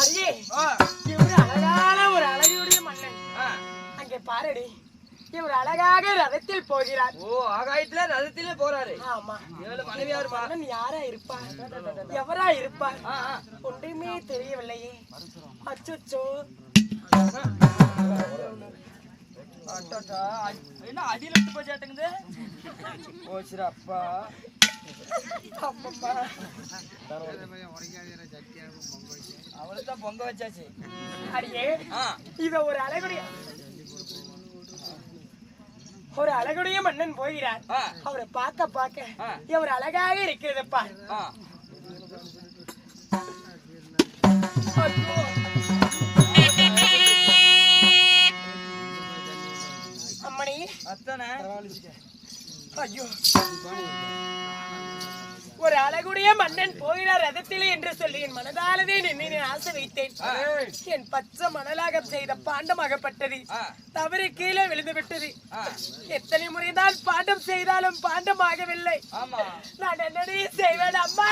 அரியே இவரு அழகான ஒரு அழகுடைய மன்னன். அங்கே பாருடி, இவர் அழகாக ரதத்தில் போகிறார். ஓ, ஆகாயத்துல ரதத்திலே போறாரு. ஆமா. இவள மனைவியா இருப்பா. மன்னன் யாரா இருப்பார், எவரா இருப்பார் ஒன்றுமே தெரியவில்லையே. அச்சோ, என்ன அடியில இருந்து போய் சேட்டுங்குது. ஓ சிறப்பா. அவளுதான் பொங்க வச்சாச்சு. அடியே இத ஒரு அழகுடைய மன்னன் போகிறார். அவரை பார்க்க இவர் அழகாக இருக்கிறதுப்பா. அம்மணி அத்தனை ஐயோ, ஒரு அழகுடைய மன்னன் போகிறார் ரதத்திலே என்று சொல்லி என் மனதாலவே நின்று ஆசை வைத்தேன். என் பச்சை மணலாக செய்த பாண்டமாகப்பட்டது தவறு கீழே விழுந்து விட்டது. எத்தனை முறைதான் பாண்டம் செய்தாலும் பாண்டமாகவில்லை. நான் என்னடி செய்வேன் அம்மா?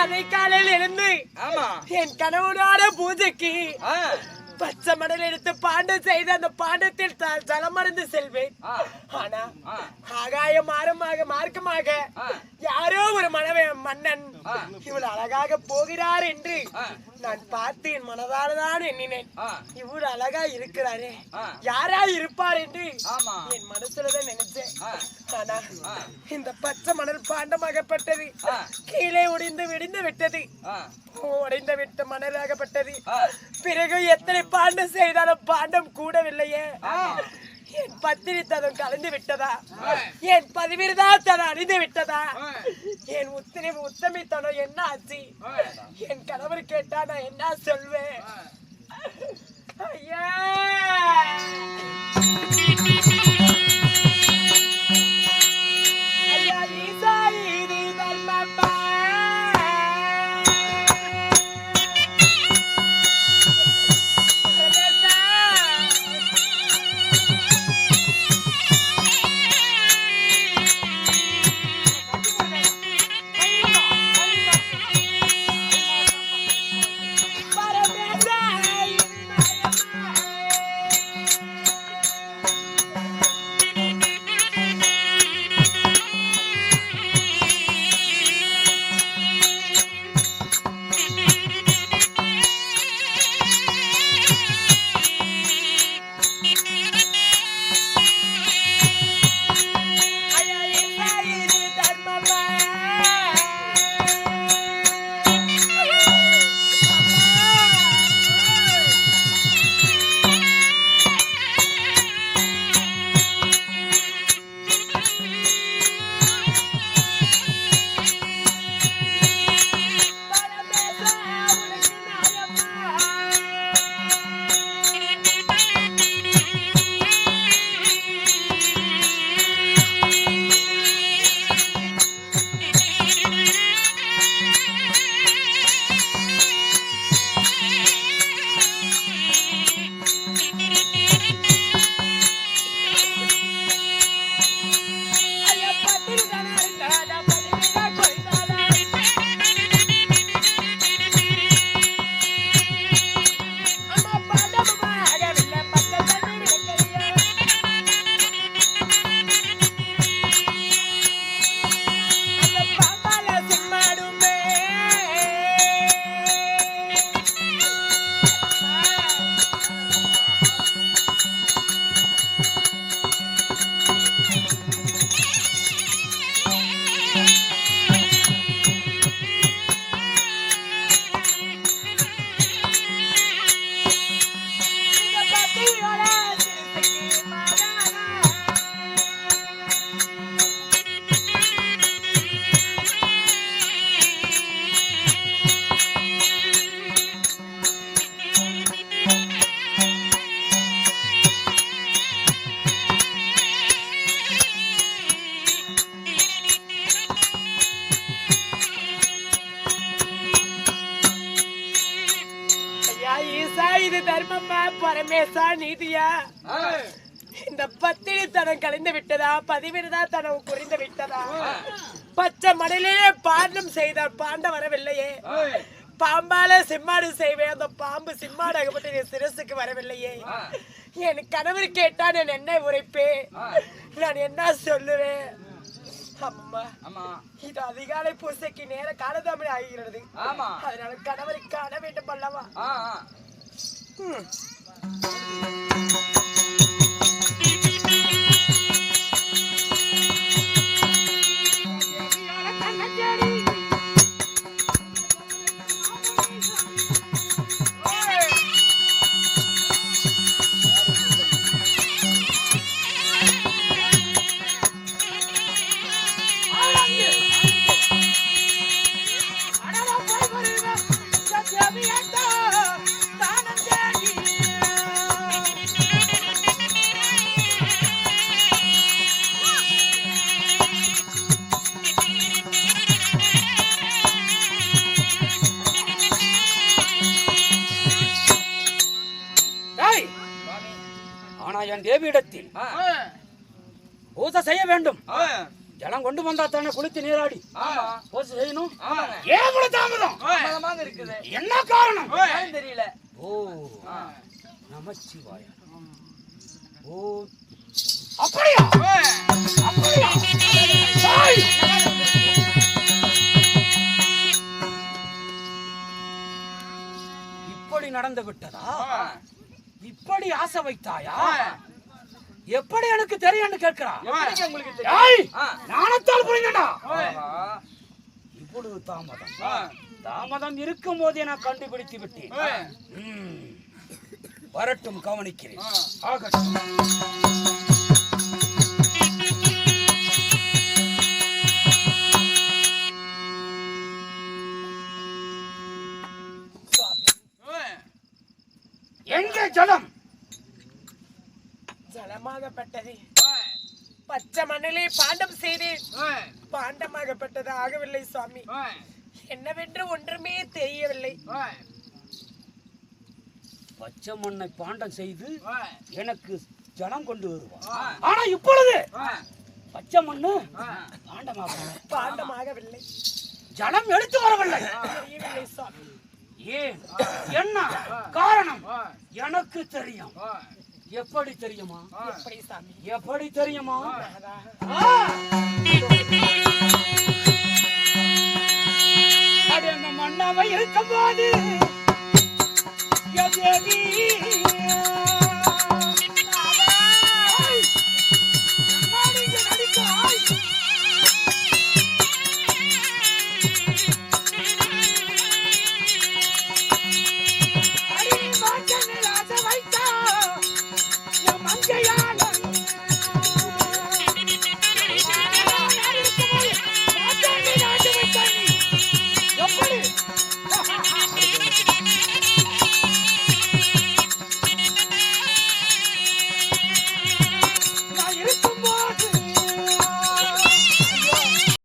அதிகாலையில் எழுந்து என் கணவனோட பூஜைக்கு பச்சை மணல் எடுத்து பாண்டம் செய்து அந்த பாண்டத்தில் ஜலமறிந்து செல்வேன். ஆனா ஆகாய மார்க்கமாக யாரோ ஒரு மன்னன் இவ்வளவு அழகாக போகிறார் என்று நான் பார்த்து என் மனதால்தான் எண்ணினேன். இவ்வளவு அழகா இருக்கிறாரே, யாரா இருப்பார் என்று என் மனசுலதான் நினைச்சேன். ஆனா இந்த பச்சை மணல் பாண்டமாகப்பட்டது கீழே விடிந்து விட்டது. உடைந்து விட்ட மணலாகப்பட்டது. பிறகு எத்தனை பாண்டம் செய்தாலும் பாண்டம் கூடவில்லையே. என் பத்திரி தனம் கலந்து விட்டதா? என் பதிவிரதா தனம் அழிந்து விட்டதா? என் உத்தமி தனம் என்ன ஆச்சு? என் கணவர் கேட்டா நான் என்ன சொல்வேன்? ஐயா ஐயா ஈசா இது தர்மப்பா. இது தர்மமா பரமேசா நீதியா? இந்த பத்தினி தனம் கலைந்து விட்டதா? பதிவிரதா தனம் குறைந்து விட்டதா? பச்சை மணலே பாண்டம் செய்தால் பாண்ட வரவில்லையே. பாம்பால சிம்மாடு செய்வேன், அந்த பாம்பு சிம்மாடு ஆகப்பட்டு என் சிரசுக்கு வரவில்லையே. என் கணவர் கேட்டா நான் என்ன உரைப்பேன்? நான் என்ன சொல்லுவேன்? அம்மா இது அதிகாலை பூசைக்கு நேர காலதாமணி ஆகிறது. அதனால கணவரை காண வேண்டும் அல்லவா? ஆனா என் தேவியிடத்தில் பூஜை செய்ய வேண்டும் ஜலம் கொண்டு வந்தா தானே குளித்து நீராடி ஆமா பூஜை செய்யணும். ஆமாங்க. ஏன் இவ்வளவு தாமதம்? தாமதமாக இருக்குது. என்ன காரணம்? ஏன்னு தெரியல. ஓ நமச்சிவாய. ஓ அப்படியா? அப்படியா? சாய்! இப்படி நடந்து விட்டதா? இப்படி ஆசை வைத்தாயா? எப்படி எனக்கு தெரியும் கேட்கிறா? எப்படிங்க உங்களுக்கு ஏய், தெரியும்? நாணத்தால் புரிந்தடா. ஆஹா. இவ்வளவு தாமதம் இருக்கும் போதே நான் கண்டுபிடித்து விட்டேன். வரட்டும், கவனிக்கிறேன். ஆகட்டும். எங்கே ஜலம்? ஜலமாகப்பட்டது. பச்சை மண்ணிலே பாண்டம் செய்தேன். பாண்டமாகப்பட்டது ஆகவில்லை சுவாமி. என்னவென்று ஒன்றுமே தெரியவில்லை. பச்சை மண்ணை பாண்டம் செய்து எனக்கு ஜலம் கொண்டு வருவான். ஆனா இப்பொழுது பச்சை மண்ணு பாண்டமாகவில்லை. ஜலம் எடுத்து வரவில்லை. தெரியவில்லை சுவாமி. ஏன், என்ன காரணம் எனக்கு தெரியும். எப்படி தெரியுமா? எப்படி சாமி? எப்படி தெரியுமா? அந்த மண்ணாவை இருக்கும் போது